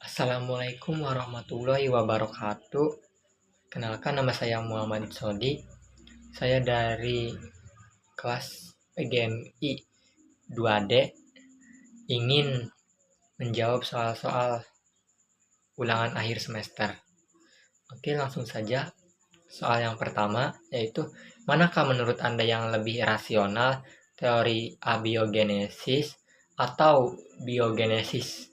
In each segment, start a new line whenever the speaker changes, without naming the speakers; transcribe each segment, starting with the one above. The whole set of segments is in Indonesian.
Assalamualaikum warahmatullahi wabarakatuh. Kenalkan, nama saya Muhammad Sodi. Saya dari kelas PGMI 2D ingin menjawab soal-soal ulangan akhir semester. Oke, langsung saja. Soal yang pertama yaitu, manakah menurut Anda yang lebih rasional, teori abiogenesis atau biogenesis?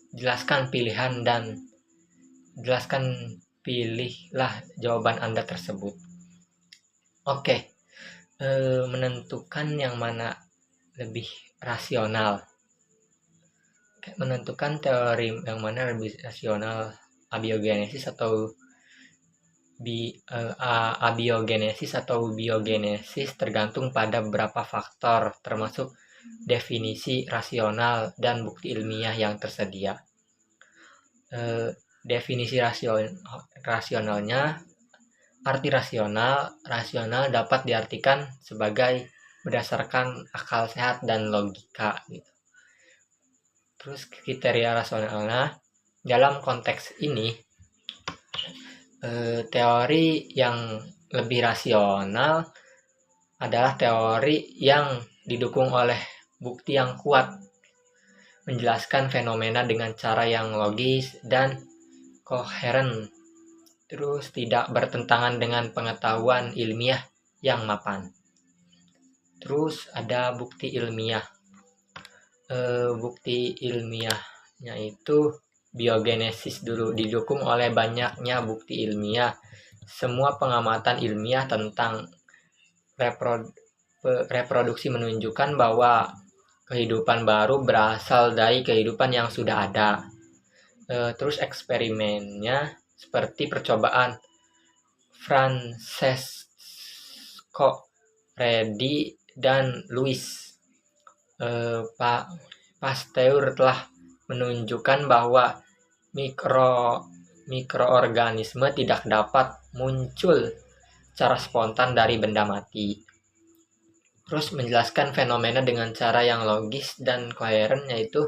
Pilihlah jawaban Anda tersebut. Oke, menentukan yang mana lebih rasional. Menentukan teori yang mana lebih rasional, abiogenesis atau biogenesis tergantung pada beberapa faktor, termasuk definisi rasional dan bukti ilmiah yang tersedia. Definisi rasionalnya, arti rasional dapat diartikan sebagai berdasarkan akal sehat dan logika gitu. Terus kriteria rasionalnya dalam konteks ini, teori yang lebih rasional adalah teori yang didukung oleh bukti yang kuat, menjelaskan fenomena dengan cara yang logis dan koheren, terus tidak bertentangan dengan pengetahuan ilmiah yang mapan. Terus ada bukti ilmiah. Bukti ilmiahnya itu biogenesis dulu, didukung oleh banyaknya bukti ilmiah. Semua pengamatan ilmiah tentang reproduksi menunjukkan bahwa kehidupan baru berasal dari kehidupan yang sudah ada. Terus eksperimennya seperti percobaan Francesco Redi dan Louis Pasteur telah menunjukkan bahwa mikroorganisme tidak dapat muncul secara spontan dari benda mati. Terus menjelaskan fenomena dengan cara yang logis dan koheren, yaitu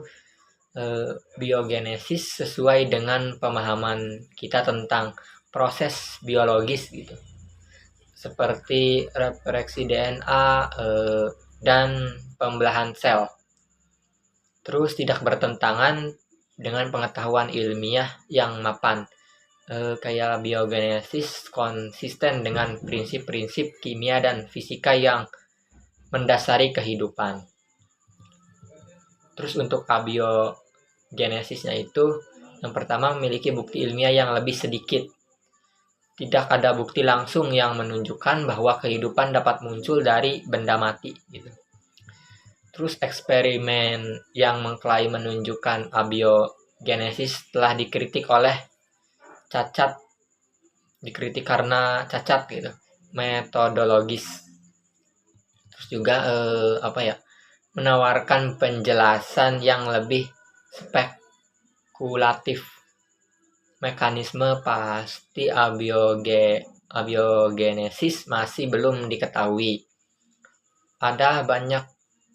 biogenesis sesuai dengan pemahaman kita tentang proses biologis gitu, seperti reproduksi DNA dan pembelahan sel. Terus tidak bertentangan dengan pengetahuan ilmiah yang mapan, kayak biogenesis konsisten dengan prinsip-prinsip kimia dan fisika yang mendasari kehidupan. Terus untuk abiogenesisnya itu, yang pertama memiliki bukti ilmiah yang lebih sedikit. Tidak ada bukti langsung yang menunjukkan bahwa kehidupan dapat muncul dari benda mati gitu. Terus eksperimen yang mengklaim menunjukkan abiogenesis telah dikritik karena cacat gitu, metodologis. Terus juga menawarkan penjelasan yang lebih spekulatif. Mekanisme pasti abiogenesis masih belum diketahui. Ada banyak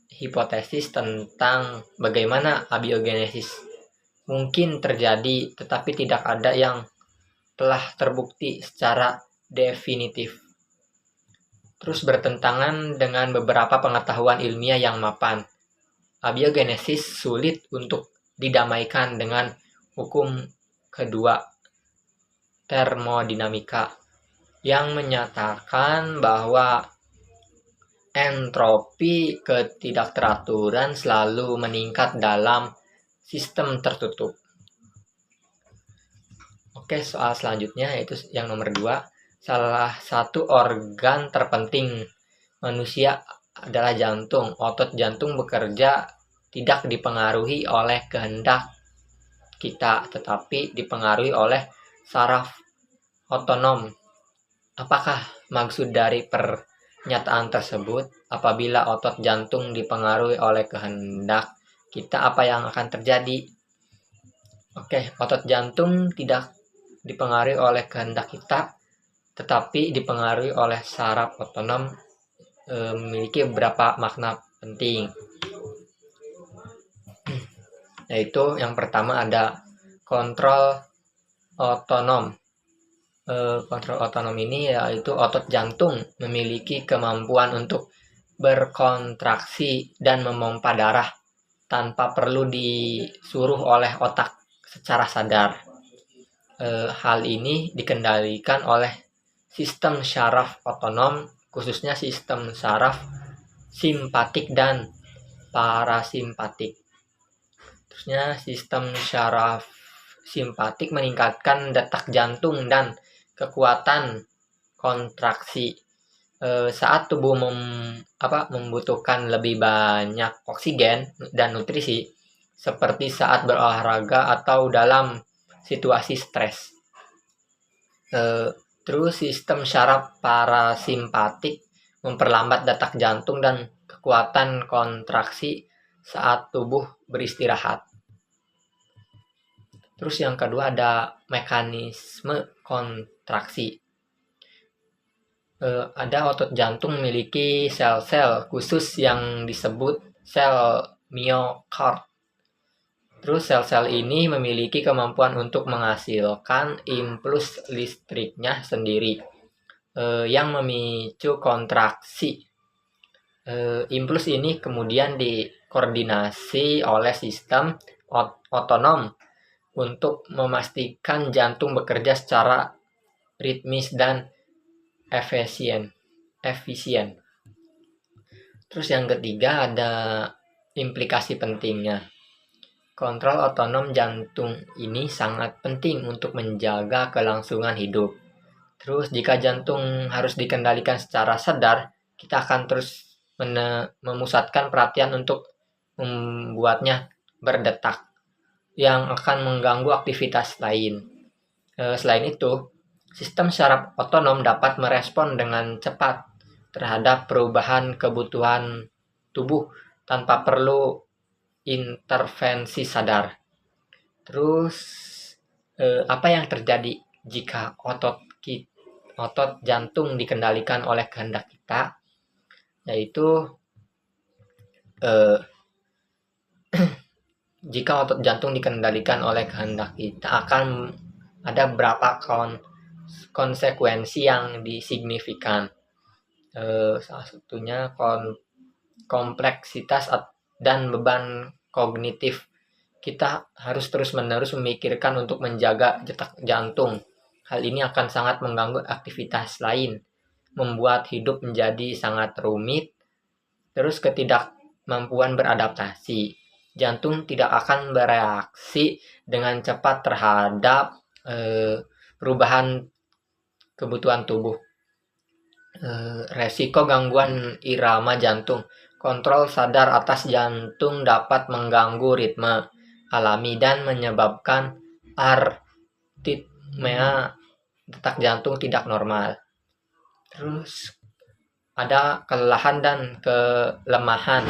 hipotesis tentang bagaimana abiogenesis mungkin terjadi, tetapi tidak ada yang telah terbukti secara definitif. Terus bertentangan dengan beberapa pengetahuan ilmiah yang mapan. Abiogenesis sulit untuk didamaikan dengan hukum kedua, termodinamika, yang menyatakan bahwa entropi ketidakteraturan selalu meningkat dalam sistem tertutup. Oke, soal selanjutnya yaitu yang nomor 2. Salah satu organ terpenting manusia adalah jantung. Otot jantung bekerja tidak dipengaruhi oleh kehendak kita, tetapi dipengaruhi oleh saraf otonom. Apakah maksud dari pernyataan tersebut? Apabila otot jantung dipengaruhi oleh kehendak kita, apa yang akan terjadi? Oke, otot jantung tidak dipengaruhi oleh kehendak kita, tetapi dipengaruhi oleh saraf otonom, memiliki beberapa makna penting. Yaitu yang pertama ada kontrol otonom. Kontrol otonom ini yaitu otot jantung memiliki kemampuan untuk berkontraksi dan memompa darah tanpa perlu disuruh oleh otak secara sadar. Hal ini dikendalikan oleh sistem syaraf otonom, khususnya sistem saraf simpatik dan parasimpatik. Terusnya sistem syaraf simpatik meningkatkan detak jantung dan kekuatan kontraksi saat tubuh membutuhkan lebih banyak oksigen dan nutrisi, seperti saat berolahraga atau dalam situasi stres. Terus sistem syaraf parasimpatik memperlambat detak jantung dan kekuatan kontraksi saat tubuh beristirahat. Terus yang kedua ada mekanisme kontraksi. Ada otot jantung memiliki sel-sel khusus yang disebut sel miokard. Terus sel-sel ini memiliki kemampuan untuk menghasilkan impuls listriknya sendiri yang memicu kontraksi. Impuls ini kemudian dikoordinasi oleh sistem otonom untuk memastikan jantung bekerja secara ritmis dan efisien. Terus yang ketiga ada implikasi pentingnya. Kontrol otonom jantung ini sangat penting untuk menjaga kelangsungan hidup. Terus jika jantung harus dikendalikan secara sadar, kita akan terus memusatkan perhatian untuk membuatnya berdetak yang akan mengganggu aktivitas lain. Selain itu, sistem syaraf otonom dapat merespon dengan cepat terhadap perubahan kebutuhan tubuh tanpa perlu intervensi sadar. Terus apa yang terjadi jika otot jantung dikendalikan oleh kehendak kita, yaitu jika otot jantung dikendalikan oleh kehendak kita akan ada beberapa konsekuensi yang signifikan. Salah satunya kompleksitas dan beban kognitif. Kita harus terus-menerus memikirkan untuk menjaga detak jantung. Hal ini akan sangat mengganggu aktivitas lain, membuat hidup menjadi sangat rumit. Terus ketidakmampuan beradaptasi. Jantung tidak akan bereaksi dengan cepat terhadap perubahan kebutuhan tubuh. Resiko gangguan irama jantung. Kontrol sadar atas jantung dapat mengganggu ritme alami dan menyebabkan arrhythmia, detak jantung tidak normal. Terus ada kelelahan dan kelemahan.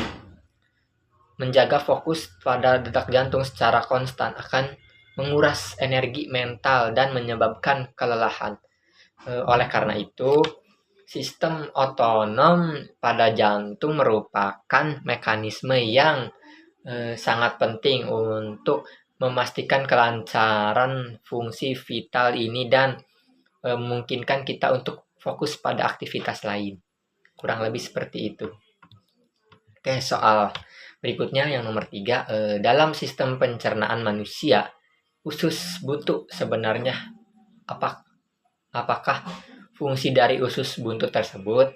Menjaga fokus pada detak jantung secara konstan akan menguras energi mental dan menyebabkan kelelahan. Oleh karena itu, sistem otonom pada jantung merupakan mekanisme yang sangat penting untuk memastikan kelancaran fungsi vital ini dan memungkinkan kita untuk fokus pada aktivitas lain. Kurang lebih seperti itu. Oke, soal berikutnya yang nomor 3. Dalam sistem pencernaan manusia, usus buntu sebenarnya apakah fungsi dari usus buntu tersebut?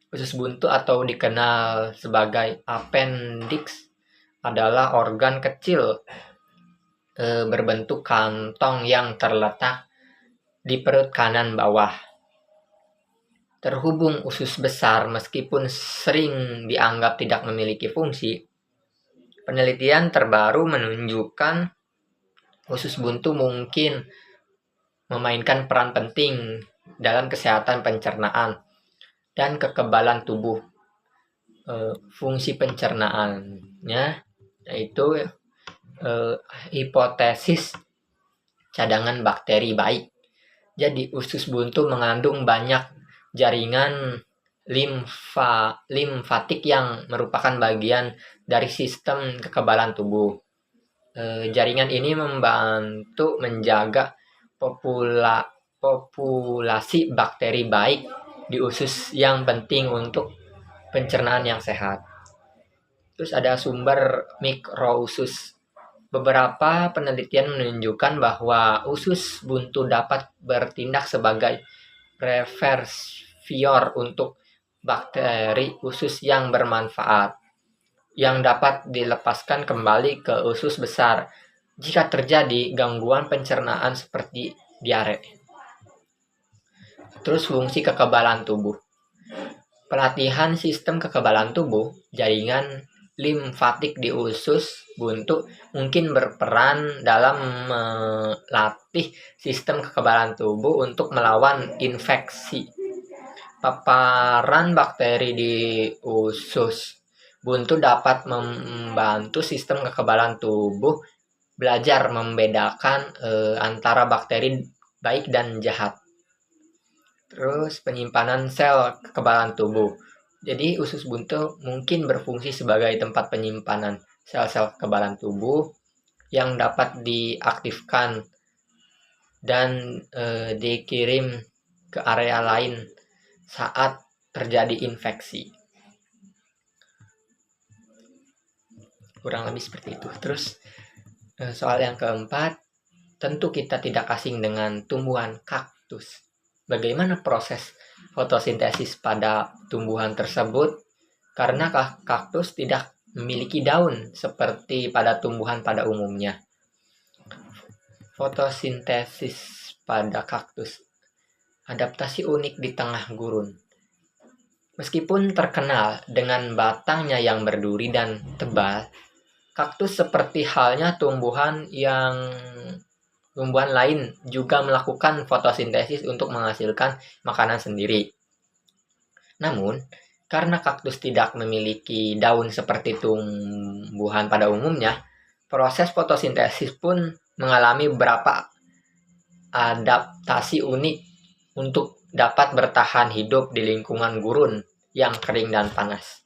Usus buntu atau dikenal sebagai appendix adalah organ kecil berbentuk kantong yang terletak di perut kanan bawah. Terhubung usus besar meskipun sering dianggap tidak memiliki fungsi, penelitian terbaru menunjukkan usus buntu mungkin memainkan peran penting dalam kesehatan pencernaan dan kekebalan tubuh. Fungsi pencernaannya yaitu hipotesis cadangan bakteri baik. Jadi usus buntu mengandung banyak jaringan limfatik yang merupakan bagian dari sistem kekebalan tubuh. Jaringan ini membantu menjaga populasi bakteri baik di usus yang penting untuk pencernaan yang sehat. Terus ada sumber mikrousus. Beberapa penelitian menunjukkan bahwa usus buntu dapat bertindak sebagai reservoir untuk bakteri usus yang bermanfaat, yang dapat dilepaskan kembali ke usus besar jika terjadi gangguan pencernaan seperti diare. Terus fungsi kekebalan tubuh. Pelatihan sistem kekebalan tubuh, jaringan limfatik di usus buntu mungkin berperan dalam melatih sistem kekebalan tubuh untuk melawan infeksi. Paparan bakteri di usus buntu dapat membantu sistem kekebalan tubuh belajar membedakan antara bakteri baik dan jahat. Terus penyimpanan sel kekebalan tubuh. Jadi usus buntu mungkin berfungsi sebagai tempat penyimpanan sel-sel kekebalan tubuh yang dapat diaktifkan dan dikirim ke area lain saat terjadi infeksi. Kurang lebih seperti itu. Terus soal yang keempat, tentu kita tidak asing dengan tumbuhan kaktus. Bagaimana proses fotosintesis pada tumbuhan tersebut? Karena kaktus tidak memiliki daun seperti pada tumbuhan pada umumnya. Fotosintesis pada kaktus. Adaptasi unik di tengah gurun. Meskipun terkenal dengan batangnya yang berduri dan tebal, kaktus seperti halnya tumbuhan lain juga melakukan fotosintesis untuk menghasilkan makanan sendiri. Namun, karena kaktus tidak memiliki daun seperti tumbuhan pada umumnya, proses fotosintesis pun mengalami beberapa adaptasi unik untuk dapat bertahan hidup di lingkungan gurun yang kering dan panas.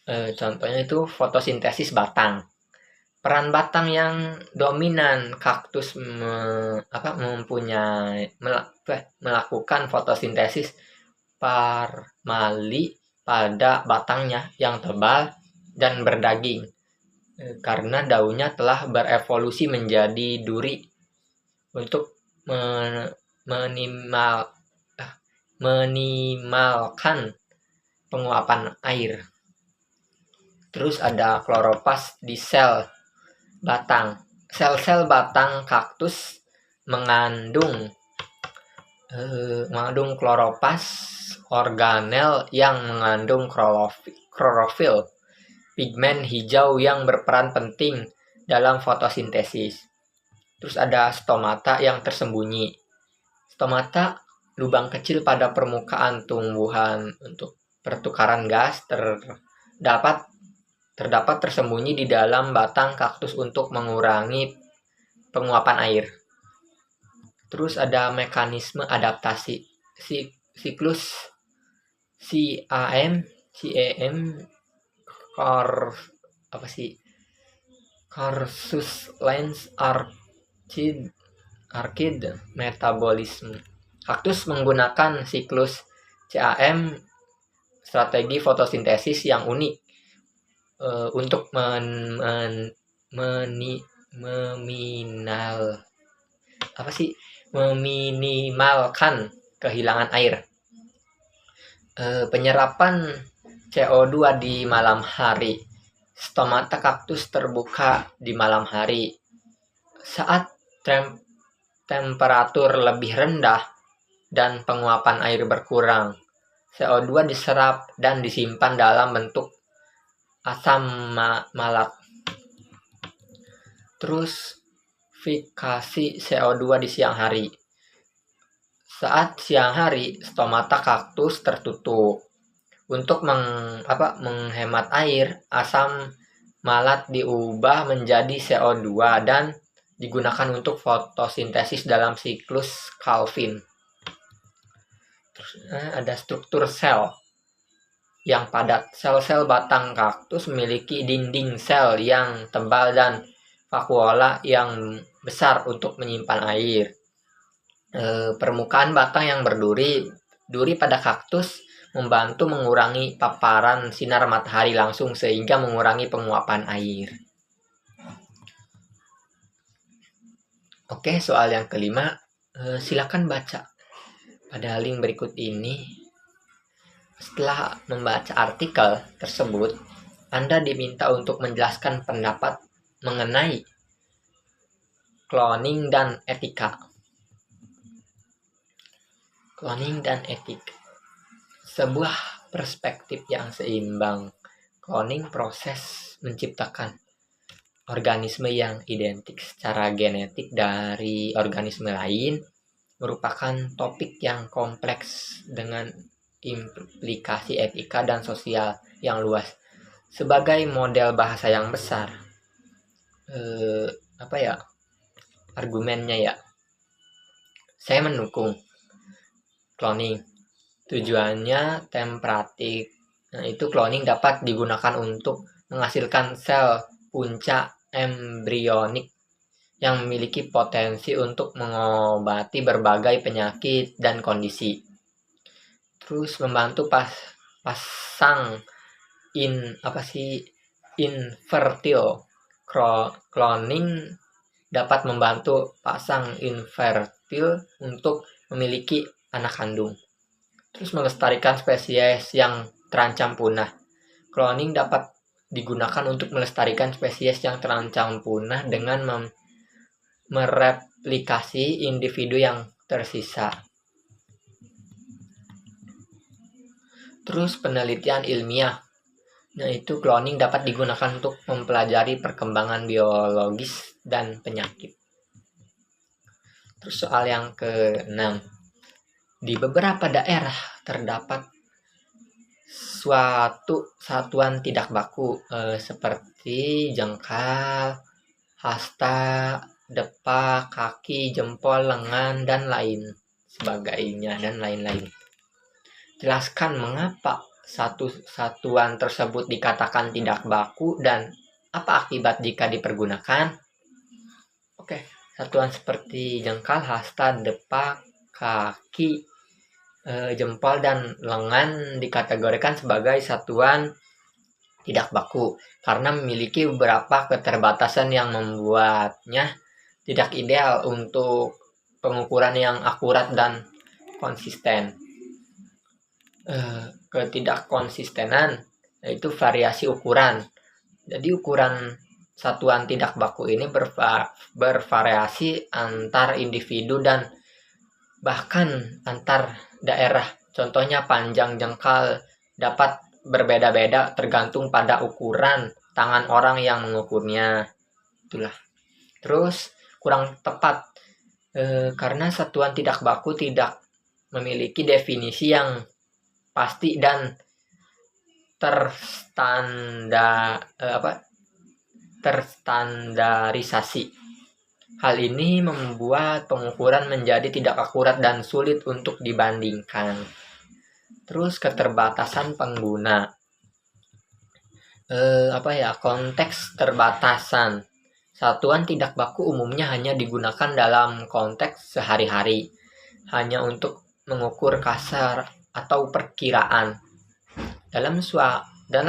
Contohnya itu fotosintesis batang. Peran batang yang dominan kaktus melakukan fotosintesis parmali pada batangnya yang tebal dan berdaging karena daunnya telah berevolusi menjadi duri untuk minimalkan penguapan air. Terus ada kloropas di sel batang. Sel-sel batang kaktus mengandung kloropas organel yang mengandung klorofil, pigmen hijau yang berperan penting dalam fotosintesis. Terus ada stomata yang tersembunyi. Stomata, lubang kecil pada permukaan tumbuhan untuk pertukaran gas, terdapat tersembunyi di dalam batang kaktus untuk mengurangi penguapan air. Terus ada mekanisme adaptasi. Siklus CAM Cursus lens arcade metabolism. Kaktus menggunakan siklus CAM, strategi fotosintesis yang unik untuk meminimalkan kehilangan air. Penyerapan CO2 di malam hari. Stomata kaktus terbuka di malam hari. Saat temperatur lebih rendah dan penguapan air berkurang, CO2 diserap dan disimpan dalam bentuk asam malat. Terus fikasi CO2 di siang hari. Saat siang hari, stomata kaktus tertutup. Untuk menghemat air, asam malat diubah menjadi CO2 dan digunakan untuk fotosintesis dalam siklus Calvin. Terus ada struktur sel. yang padat. Sel-sel batang kaktus memiliki dinding sel yang tebal dan vakuola yang besar untuk menyimpan air. Permukaan batang yang duri pada kaktus membantu mengurangi paparan sinar matahari langsung sehingga mengurangi penguapan air. Oke, soal yang kelima, silakan baca pada link berikut ini. Setelah membaca artikel tersebut, Anda diminta untuk menjelaskan pendapat mengenai cloning dan etika. Cloning dan etika. Sebuah perspektif yang seimbang. Cloning proses menciptakan organisme yang identik secara genetik dari organisme lain merupakan topik yang kompleks dengan implikasi etika dan sosial yang luas. Sebagai model bahasa yang besar, argumennya ya, saya mendukung cloning. Tujuannya temperatik. Itu cloning dapat digunakan untuk menghasilkan sel punca embrionik yang memiliki potensi untuk mengobati berbagai penyakit dan kondisi. Terus membantu pasang infertil. Cloning dapat membantu pasang infertil untuk memiliki anak kandung. Terus melestarikan spesies yang terancam punah. Cloning dapat digunakan untuk melestarikan spesies yang terancam punah dengan mereplikasi individu yang tersisa. Terus penelitian ilmiah. Itu cloning dapat digunakan untuk mempelajari perkembangan biologis dan penyakit. Terus soal yang ke-6. Di beberapa daerah terdapat suatu satuan tidak baku seperti jengkal, hasta, depak, kaki, jempol, lengan, dan lain sebagainya dan lain-lain. Jelaskan mengapa satu satuan tersebut dikatakan tidak baku dan apa akibat jika dipergunakan. Oke, satuan seperti jengkal, hasta, depak, kaki, jempol, dan lengan dikategorikan sebagai satuan tidak baku karena memiliki beberapa keterbatasan yang membuatnya tidak ideal untuk pengukuran yang akurat dan konsisten. Ketidakkonsistenan yaitu variasi ukuran. Jadi ukuran satuan tidak baku ini bervariasi antar individu dan bahkan antar daerah. Contohnya panjang jengkal dapat berbeda-beda tergantung pada ukuran tangan orang yang mengukurnya. Itulah. Terus kurang tepat karena satuan tidak baku tidak memiliki definisi yang pasti dan terstandarisasi. Hal ini membuat pengukuran menjadi tidak akurat dan sulit untuk dibandingkan. Terus keterbatasan pengguna. Konteks terbatasan. Satuan tidak baku umumnya hanya digunakan dalam konteks sehari-hari, hanya untuk mengukur kasar atau perkiraan. Dalam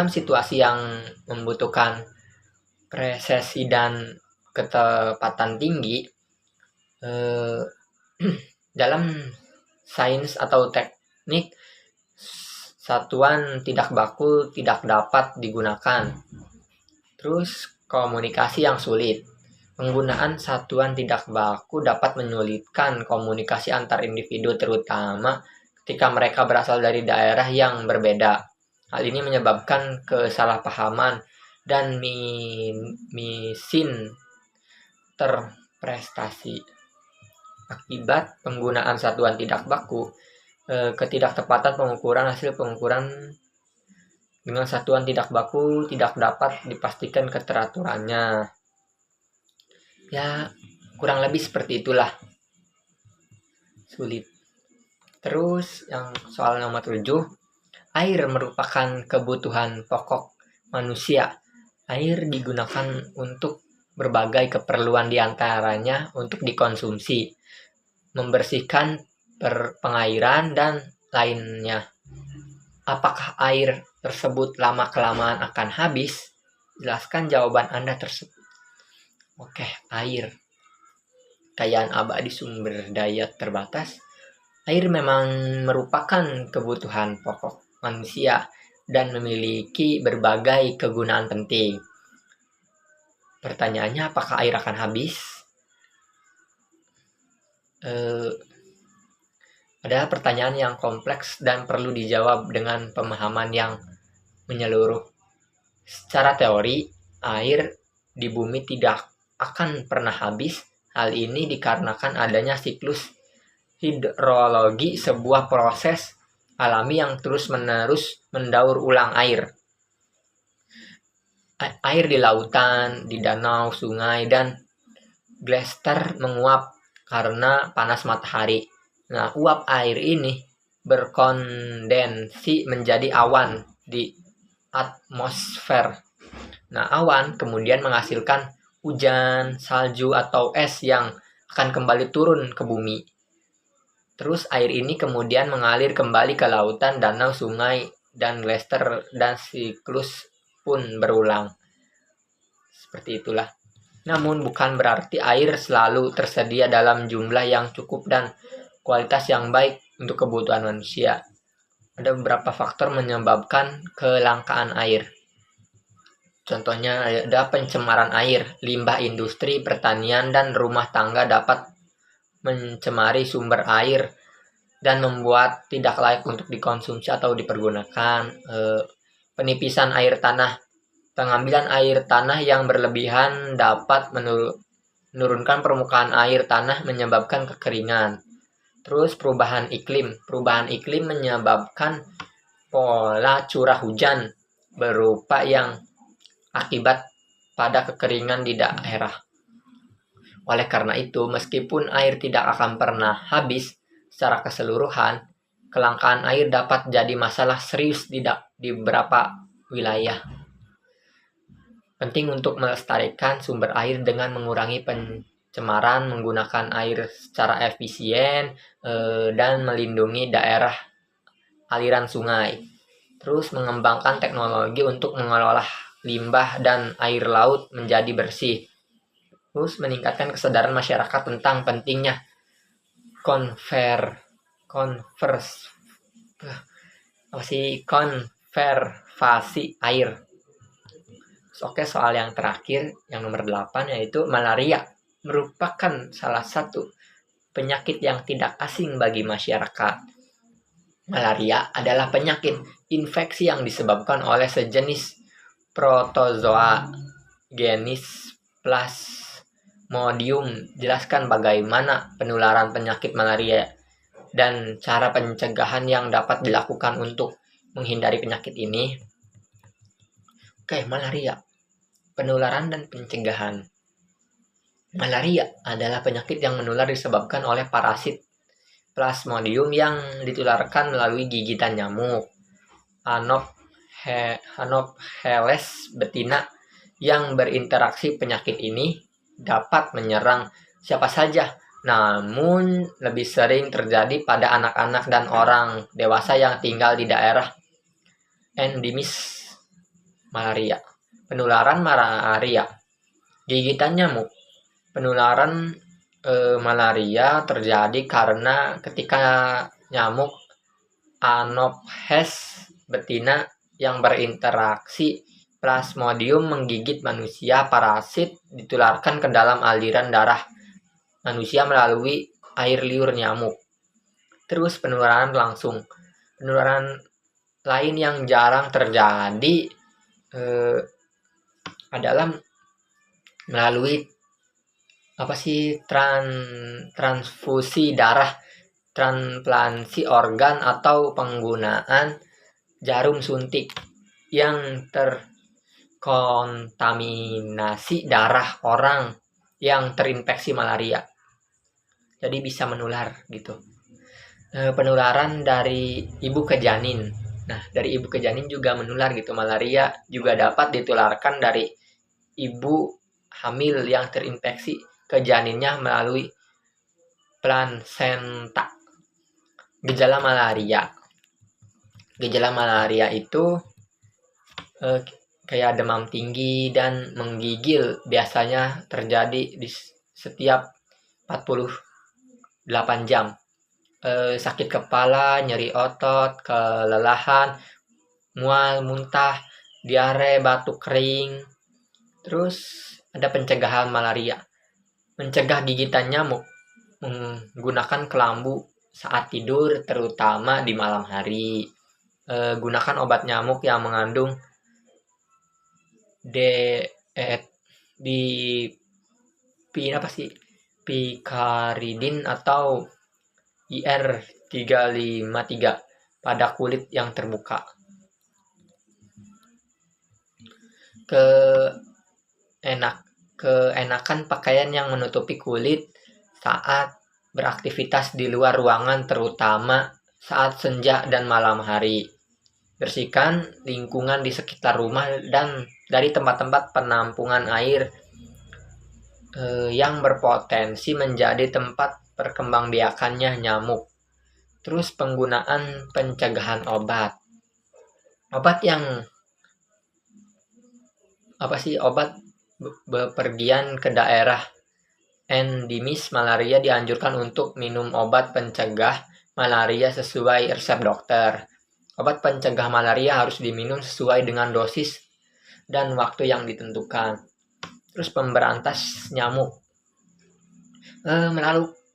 situasi yang membutuhkan presisi dan ketepatan tinggi, dalam sains atau teknik, satuan tidak baku tidak dapat digunakan. Terus komunikasi yang sulit. Penggunaan satuan tidak baku dapat menyulitkan komunikasi antar individu, terutama ketika mereka berasal dari daerah yang berbeda. Hal ini menyebabkan kesalahpahaman dan misinterpretasi. Akibat penggunaan satuan tidak baku, ketidaktepatan pengukuran hasil pengukuran dengan satuan tidak baku tidak dapat dipastikan keteraturannya. Ya, kurang lebih seperti itulah. Sulit. Terus yang soal nomor 7, Air merupakan kebutuhan pokok manusia. Air digunakan untuk berbagai keperluan, diantaranya untuk dikonsumsi, membersihkan pengairan, dan lainnya. Apakah air tersebut lama-kelamaan akan habis? Jelaskan jawaban Anda tersebut. Oke, air. Kekayaan abadi sumber daya terbatas. Air memang merupakan kebutuhan pokok manusia dan memiliki berbagai kegunaan penting. Pertanyaannya, apakah air akan habis? Adalah pertanyaan yang kompleks dan perlu dijawab dengan pemahaman yang menyeluruh. Secara teori, air di bumi tidak akan pernah habis. Hal ini dikarenakan adanya siklus hidrologi, sebuah proses alami yang terus-menerus mendaur ulang air. Air di lautan, di danau, sungai, dan glacier menguap karena panas matahari. Nah, uap air ini berkondensi menjadi awan di atmosfer. Nah, awan kemudian menghasilkan hujan, salju, atau es yang akan kembali turun ke bumi. Terus air ini kemudian mengalir kembali ke lautan, danau, sungai, dan glacier, dan siklus pun berulang. Seperti itulah. Namun bukan berarti air selalu tersedia dalam jumlah yang cukup dan kualitas yang baik untuk kebutuhan manusia. Ada beberapa faktor menyebabkan kelangkaan air. Contohnya ada pencemaran air, limbah industri, pertanian, dan rumah tangga dapat mencemari sumber air dan membuat tidak layak untuk dikonsumsi atau dipergunakan. Penipisan air tanah. Pengambilan air tanah yang berlebihan dapat menurunkan permukaan air tanah, menyebabkan kekeringan. Terus perubahan iklim. Perubahan iklim menyebabkan pola curah hujan berupa yang akibat pada kekeringan di daerah. Oleh karena itu, meskipun air tidak akan pernah habis secara keseluruhan, kelangkaan air dapat jadi masalah serius di beberapa wilayah. Penting untuk melestarikan sumber air dengan mengurangi pencemaran, menggunakan air secara efisien, dan melindungi daerah aliran sungai. Terus mengembangkan teknologi untuk mengelola limbah dan air laut menjadi bersih. Terus meningkatkan kesadaran masyarakat tentang pentingnya konservasi air. Oke, soal yang terakhir, yang nomor 8, yaitu malaria. Merupakan salah satu penyakit yang tidak asing bagi masyarakat. Malaria adalah penyakit infeksi yang disebabkan oleh sejenis protozoa jenis Plasmodium. Jelaskan bagaimana penularan penyakit malaria dan cara pencegahan yang dapat dilakukan untuk menghindari penyakit ini. Oke, malaria. Penularan dan pencegahan. Malaria adalah penyakit yang menular disebabkan oleh parasit Plasmodium yang ditularkan melalui gigitan nyamuk Anopheles betina. Yang berinteraksi penyakit ini dapat menyerang siapa saja, namun lebih sering terjadi pada anak-anak dan orang dewasa yang tinggal di daerah endemis malaria. Penularan malaria. Gigitan nyamuk. Penularan malaria terjadi karena ketika nyamuk Anopheles betina yang berinteraksi Plasmodium menggigit manusia, parasit ditularkan ke dalam aliran darah manusia melalui air liur nyamuk. Terus penularan langsung. Penularan lain yang jarang terjadi adalah melalui transfusi darah, transplantasi organ, atau penggunaan jarum suntik yang terkontaminasi darah orang yang terinfeksi malaria. Jadi bisa menular gitu. Penularan dari ibu ke janin. Nah, dari ibu ke janin juga menular gitu. Malaria juga dapat ditularkan dari ibu hamil yang terinfeksi ke janinnya melalui plasenta. Gejala malaria. Gejala malaria itu kayak demam tinggi dan menggigil, biasanya terjadi di setiap 48 jam. Sakit kepala, nyeri otot, kelelahan, mual, muntah, diare, batuk kering. Terus ada pencegahan malaria. Mencegah gigitan nyamuk menggunakan kelambu saat tidur, terutama di malam hari. Gunakan obat nyamuk yang mengandung di picaridin atau IR353 pada kulit yang terbuka. Keenakan pakaian yang menutupi kulit saat beraktivitas di luar ruangan, terutama saat senja dan malam hari. Bersihkan lingkungan di sekitar rumah dan dari tempat-tempat penampungan air yang berpotensi menjadi tempat perkembangbiakannya nyamuk. Terus penggunaan pencegahan obat. Obat bepergian ke daerah endemis malaria dianjurkan untuk minum obat pencegah malaria sesuai resep dokter. Obat pencegah malaria harus diminum sesuai dengan dosis dan waktu yang ditentukan. Terus pemberantas nyamuk.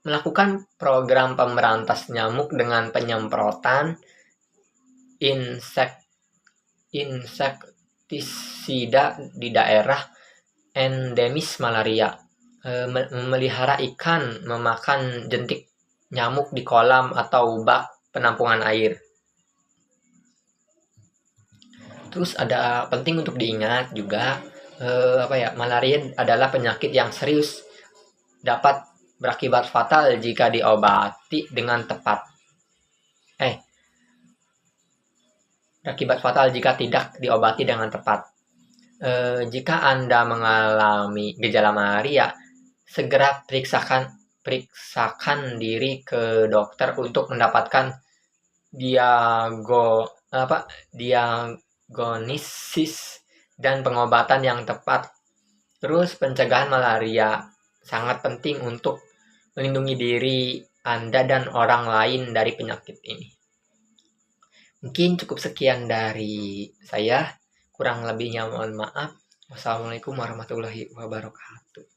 Melakukan program pemberantas nyamuk dengan penyemprotan insektisida di daerah endemis malaria. Memelihara ikan memakan jentik nyamuk di kolam atau bak penampungan air. Terus ada penting untuk diingat juga, malaria adalah penyakit yang serius, dapat berakibat fatal jika diobati dengan tepat. Berakibat fatal jika tidak diobati dengan tepat. Jika Anda mengalami gejala malaria, segera periksakan diri ke dokter untuk mendapatkan diagnosis dan pengobatan yang tepat. Terus pencegahan malaria sangat penting untuk melindungi diri Anda dan orang lain dari penyakit ini. Mungkin cukup sekian dari saya. Kurang lebihnya mohon maaf. Wassalamualaikum warahmatullahi wabarakatuh.